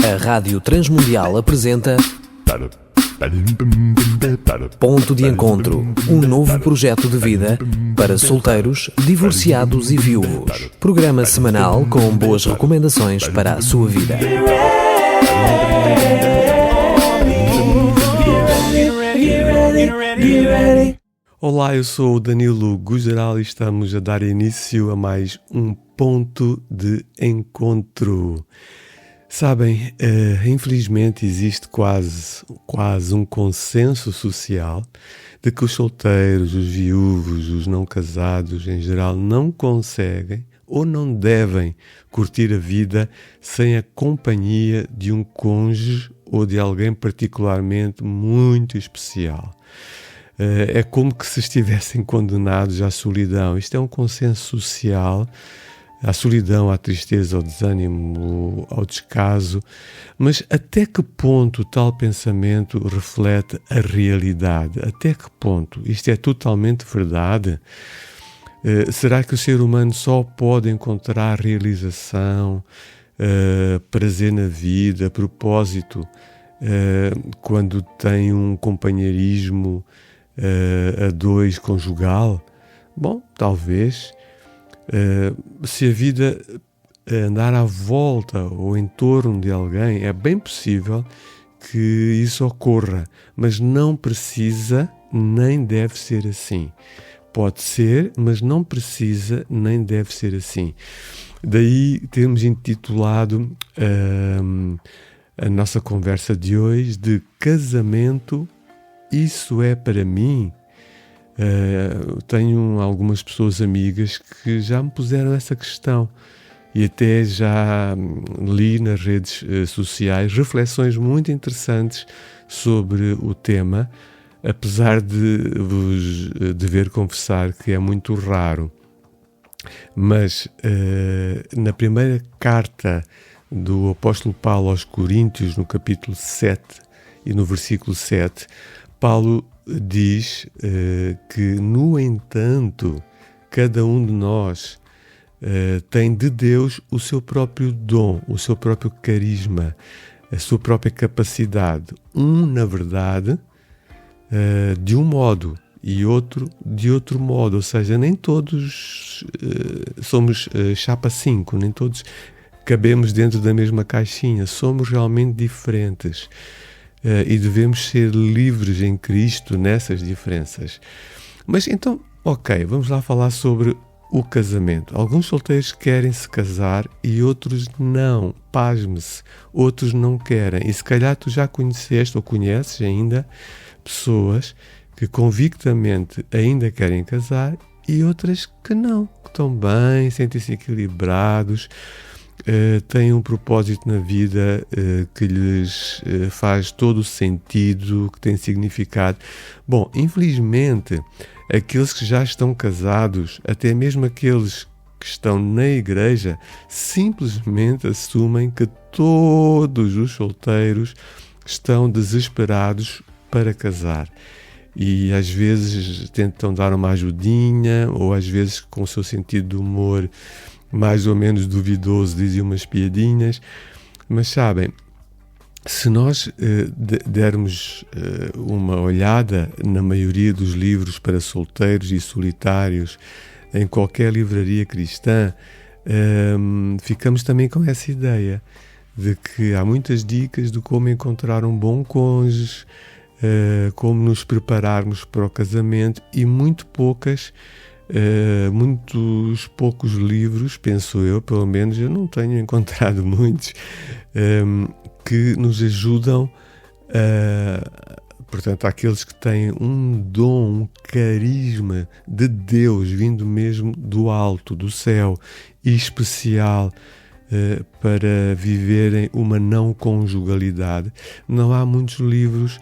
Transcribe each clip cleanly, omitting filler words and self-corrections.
A Rádio Transmundial apresenta Ponto de Encontro, um novo projeto de vida para solteiros, divorciados e viúvos. Programa semanal com boas recomendações para a sua vida. Olá, eu sou o Danilo Gugeral e estamos a dar início a mais um Ponto de Encontro. Sabem, infelizmente existe quase um consenso social de que os solteiros, os viúvos, os não casados em geral não conseguem ou não devem curtir a vida sem a companhia de um cônjuge ou de alguém particularmente muito especial. É como que se estivessem condenados à solidão. Isto é um consenso social, à solidão, à tristeza, ao desânimo, ao descaso. Mas até que ponto tal pensamento reflete a realidade? Até que ponto? Isto é totalmente verdade? Será que o ser humano só pode encontrar realização, prazer na vida, propósito, quando tem um companheirismo a dois conjugal? Bom, talvez. Se a vida andar à volta ou em torno de alguém, é bem possível que isso ocorra, mas não precisa nem deve ser assim. Pode ser, mas não precisa nem deve ser assim. Daí temos intitulado a nossa conversa de hoje de Casamento, isso é para mim? Tenho algumas pessoas amigas que já me puseram essa questão e até já li nas redes sociais reflexões muito interessantes sobre o tema, apesar de vos dever confessar que é muito raro. Mas na primeira carta do apóstolo Paulo aos Coríntios, no capítulo 7 e no versículo 7, Paulo diz que, no entanto, cada um de nós tem de Deus o seu próprio dom, o seu próprio carisma, a sua própria capacidade. Na verdade, de um modo e outro de outro modo. Ou seja, nem todos somos chapa 5, nem todos cabemos dentro da mesma caixinha. Somos realmente diferentes. E devemos ser livres em Cristo nessas diferenças. Mas então, ok, vamos lá falar sobre o casamento. Alguns solteiros querem se casar e outros não. Pasme-se, outros não querem. E se calhar tu já conheceste ou conheces ainda pessoas que convictamente ainda querem casar e outras que não, que estão bem, sentem-se equilibrados, têm um propósito na vida que lhes faz todo o sentido, que tem significado. Bom, infelizmente, aqueles que já estão casados, até mesmo aqueles que estão na igreja, simplesmente assumem que todos os solteiros estão desesperados para casar. E às vezes tentam dar uma ajudinha, ou às vezes com o seu sentido de humor mais ou menos duvidoso dizem umas piadinhas. Mas sabem, se nós dermos uma olhada na maioria dos livros para solteiros e solitários em qualquer livraria cristã, ficamos também com essa ideia de que há muitas dicas de como encontrar um bom cônjuge, como nos prepararmos para o casamento, e muitos poucos livros, penso eu, pelo menos eu não tenho encontrado muitos, que nos ajudam, portanto, aqueles que têm um dom, um carisma de Deus, vindo mesmo do alto, do céu, e especial, para viverem uma não conjugalidade. Não há muitos livros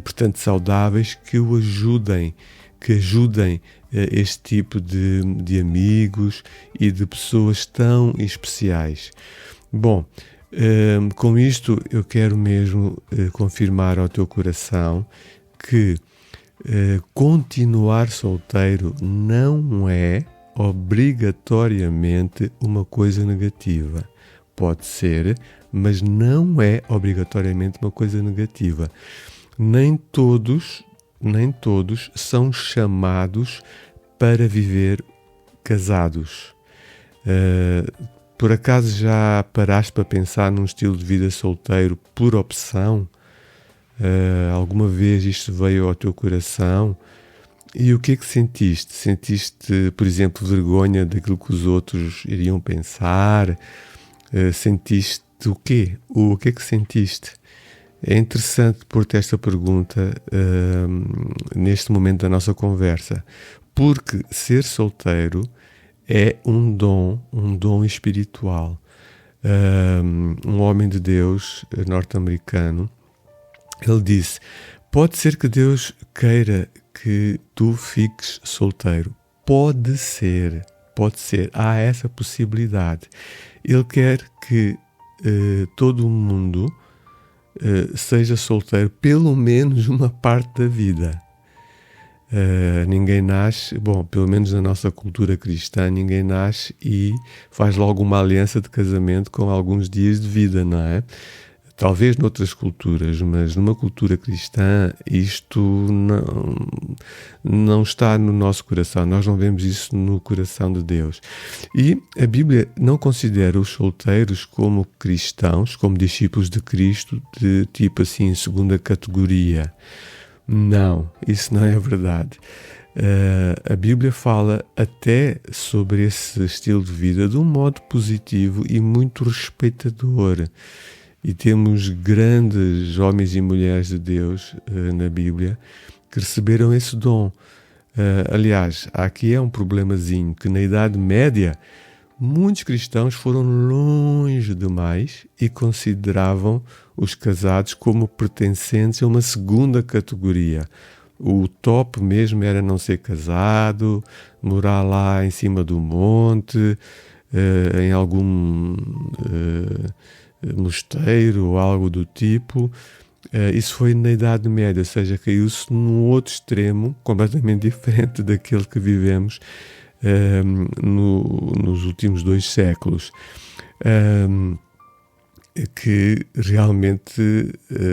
portanto, saudáveis, que o ajudem, que ajudem este tipo de amigos e de pessoas tão especiais. Bom, com isto eu quero mesmo confirmar ao teu coração que continuar solteiro não é obrigatoriamente uma coisa negativa. pode ser, mas não é obrigatoriamente uma coisa negativa. Nem todos são chamados para viver casados. Por acaso já paraste para pensar num estilo de vida solteiro por opção? Alguma vez isto veio ao teu coração? E o que é que sentiste? Sentiste, por exemplo, vergonha daquilo que os outros iriam pensar? Sentiste o quê? O que é que sentiste? É interessante pôr-te esta pergunta neste momento da nossa conversa, porque ser solteiro é um dom espiritual. Um homem de Deus norte-americano, ele disse: pode ser que Deus queira que tu fiques solteiro. Pode ser, há essa possibilidade. Ele quer que todo mundo seja solteiro pelo menos uma parte da vida. Ninguém nasce, pelo menos na nossa cultura cristã, ninguém nasce e faz logo uma aliança de casamento com alguns dias de vida, não é? Talvez noutras culturas, mas numa cultura cristã isto não está no nosso coração. Nós não vemos isso no coração de Deus. E a Bíblia não considera os solteiros como cristãos, como discípulos de Cristo, de tipo assim, segunda categoria. Não, isso não é verdade. A Bíblia fala até sobre esse estilo de vida de um modo positivo e muito respeitador. E temos grandes homens e mulheres de Deus na Bíblia que receberam esse dom. Aliás, aqui é um problemazinho, que na Idade Média muitos cristãos foram longe demais e consideravam os casados como pertencentes a uma segunda categoria. O top mesmo era não ser casado, morar lá em cima do monte, em algum mosteiro ou algo do tipo. Isso foi na Idade Média, ou seja, caiu-se num outro extremo completamente diferente daquele que vivemos nos últimos 2 séculos, que realmente,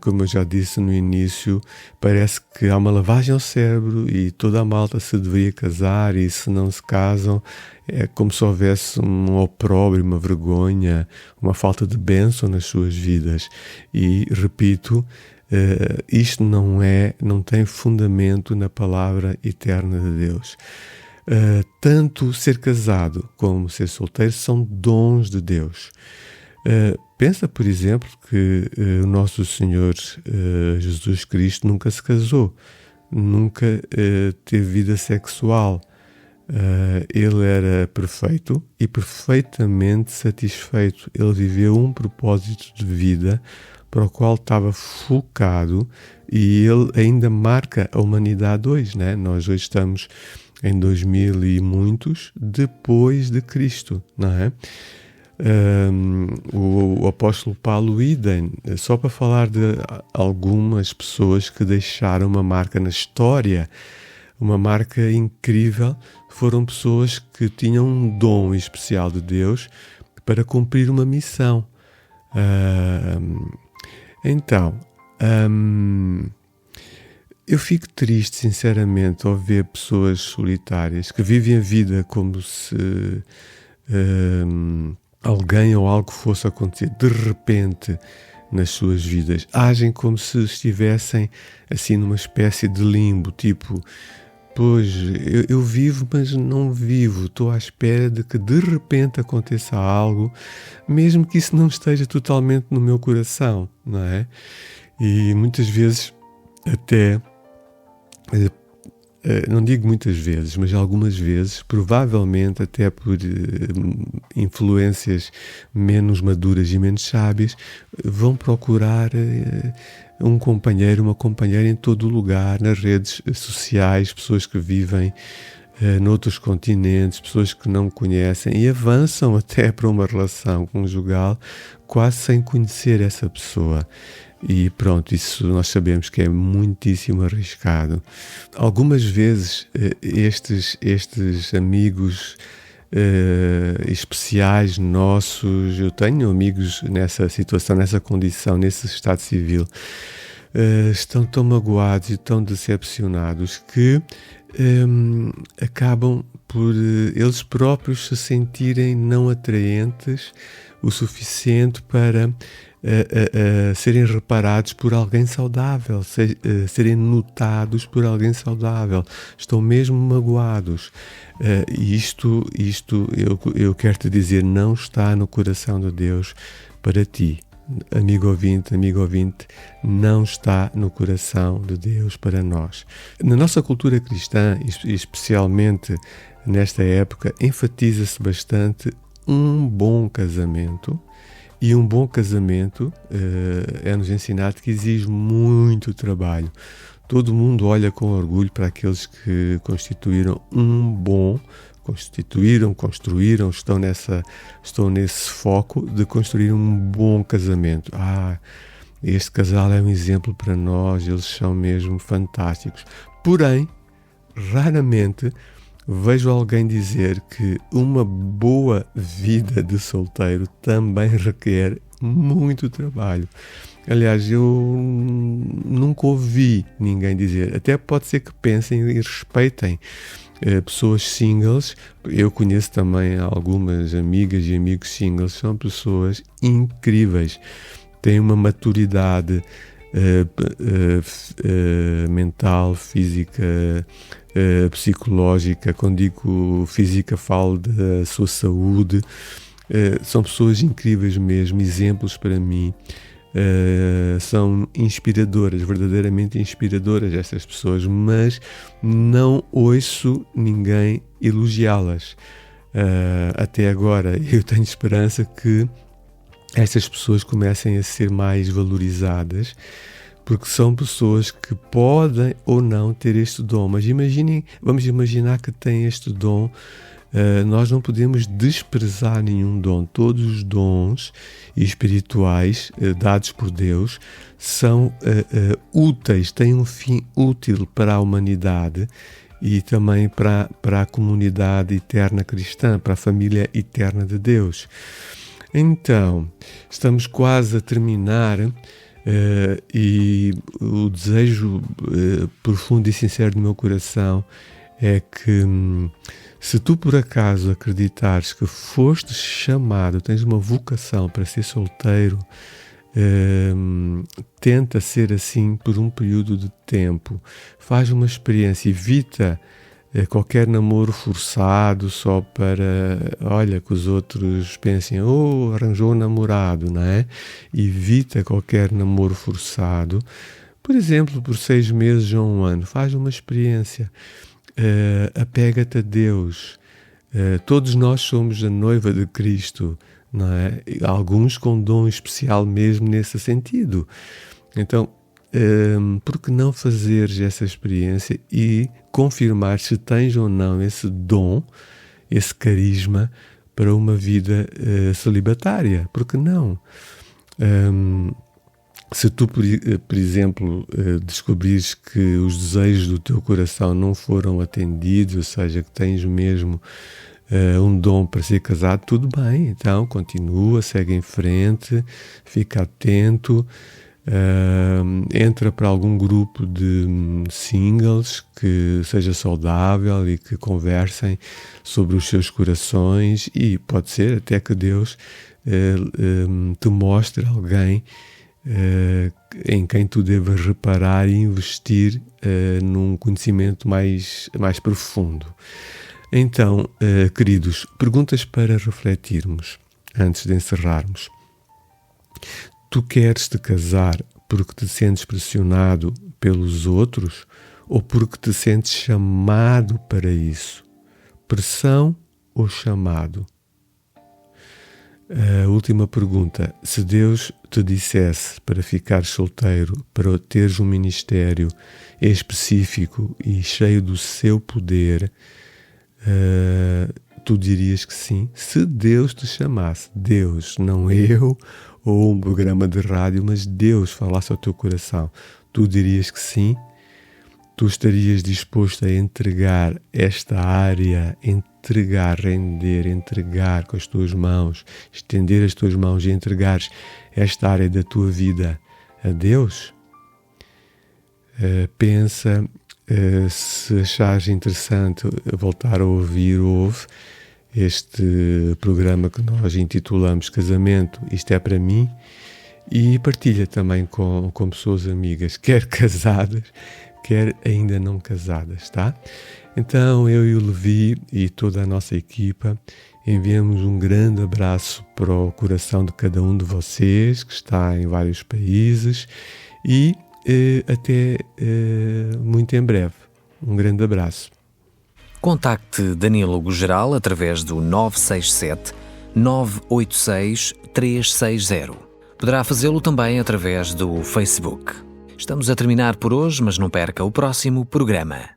como eu já disse no início, parece que há uma lavagem ao cérebro e toda a malta se deveria casar, e se não se casam é como se houvesse um opróbrio, uma vergonha, uma falta de bênção nas suas vidas. E repito, isto não tem fundamento na palavra eterna de Deus. Tanto ser casado como ser solteiro são dons de Deus. Pensa, por exemplo, que o nosso Senhor Jesus Cristo nunca se casou, nunca teve vida sexual. Ele era perfeito e perfeitamente satisfeito. Ele viveu um propósito de vida para o qual estava focado, e ele ainda marca a humanidade hoje, né? Nós hoje estamos em 2000 e muitos depois de Cristo, não é? O apóstolo Paulo idem, só para falar de algumas pessoas que deixaram uma marca na história, uma marca incrível. Foram pessoas que tinham um dom especial de Deus para cumprir uma missão. Então, eu fico triste, sinceramente, ao ver pessoas solitárias que vivem a vida como se alguém ou algo fosse acontecer de repente nas suas vidas. Agem como se estivessem assim numa espécie de limbo, tipo, pois, eu vivo, mas não vivo. Estou à espera de que de repente aconteça algo, mesmo que isso não esteja totalmente no meu coração, não é? E muitas vezes até, não digo muitas vezes, mas algumas vezes, provavelmente até por influências menos maduras e menos sábias, vão procurar um companheiro, uma companheira em todo o lugar, nas redes sociais, pessoas que vivem noutros continentes, pessoas que não conhecem, e avançam até para uma relação conjugal quase sem conhecer essa pessoa. E pronto, isso nós sabemos que é muitíssimo arriscado. Algumas vezes estes amigos especiais nossos. Eu tenho amigos nessa situação, nessa condição, nesse estado civil. Estão tão magoados e tão decepcionados que acabam por eles próprios se sentirem não atraentes o suficiente para serem reparados por alguém saudável, serem notados por alguém saudável. Estão mesmo magoados. E isto eu quero te dizer, não está no coração de Deus para ti. Amigo ouvinte, não está no coração de Deus para nós. Na nossa cultura cristã, especialmente nesta época, enfatiza-se bastante um bom casamento. E um bom casamento é-nos ensinado que exige muito trabalho. Todo mundo olha com orgulho para aqueles que construíram, estão nesse foco de construir um bom casamento. Este casal é um exemplo para nós, eles são mesmo fantásticos. Porém, raramente vejo alguém dizer que uma boa vida de solteiro também requer muito trabalho. Aliás, eu nunca ouvi ninguém dizer. Até pode ser que pensem e respeitem pessoas singles. Eu conheço também algumas amigas e amigos singles. São pessoas incríveis. Têm uma maturidade mental, física, psicológica. Quando digo física, falo da sua saúde. São pessoas incríveis mesmo, exemplos para mim. São inspiradoras, verdadeiramente inspiradoras estas pessoas, mas não ouço ninguém elogiá-las. Até agora eu tenho esperança que estas pessoas comecem a ser mais valorizadas, porque são pessoas que podem ou não ter este dom. Mas vamos imaginar que têm este dom. Nós não podemos desprezar nenhum dom. Todos os dons espirituais dados por Deus são úteis, têm um fim útil para a humanidade e também para a comunidade eterna cristã, para a família eterna de Deus. Então, estamos quase a terminar e o desejo profundo e sincero do meu coração é que se tu por acaso acreditares que foste chamado, tens uma vocação para ser solteiro, tenta ser assim por um período de tempo. Faz uma experiência, evita qualquer namoro forçado só para, que os outros pensem, arranjou um namorado, não é? Evita qualquer namoro forçado. Por exemplo, por 6 meses ou 1 ano, faz uma experiência. Apega-te a Deus. Todos nós somos a noiva de Cristo, não é? Alguns com dom especial mesmo nesse sentido. Então, por que não fazeres essa experiência e confirmar se tens ou não esse dom, esse carisma para uma vida celibatária? Por que não? Se tu, por exemplo, descobrires que os desejos do teu coração não foram atendidos, ou seja, que tens mesmo um dom para ser casado, tudo bem, então continua, segue em frente, fica atento, entra para algum grupo de singles que seja saudável e que conversem sobre os seus corações, e pode ser até que Deus te mostre alguém em quem tu devas reparar e investir num conhecimento mais profundo. Então, queridos, perguntas para refletirmos antes de encerrarmos. Tu queres te casar porque te sentes pressionado pelos outros ou porque te sentes chamado para isso? Pressão ou chamado? A última pergunta: se Deus te dissesse para ficar solteiro, para teres um ministério específico e cheio do seu poder, tu dirias que sim? Se Deus te chamasse, Deus, não eu ou um programa de rádio, mas Deus falasse ao teu coração, tu dirias que sim? tu estarias disposto a entregar esta área, render, entregar com as tuas mãos, estender as tuas mãos e entregares esta área da tua vida a Deus? Pensa, se achares interessante voltar a ouvir, ouve este programa que nós intitulamos Casamento, Isto é para mim, e partilha também com pessoas amigas, quer casadas, quer ainda não casadas, tá? Então eu e o Levi e toda a nossa equipa enviamos um grande abraço para o coração de cada um de vocês que está em vários países e até muito em breve. Um grande abraço. Contacte Danílogo Geral através do 967 986 360. Poderá fazê-lo também através do Facebook. Estamos a terminar por hoje, mas não perca o próximo programa.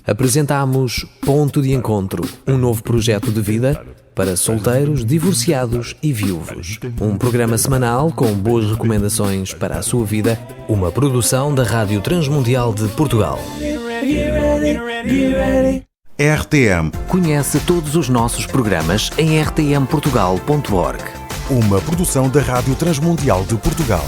Apresentamos Ponto de Encontro, um novo projeto de vida para solteiros, divorciados e viúvos. Um programa semanal com boas recomendações para a sua vida, uma produção da Rádio Transmundial de Portugal. RTM. Conhece todos os nossos programas em rtmportugal.org. Uma produção da Rádio Transmundial de Portugal.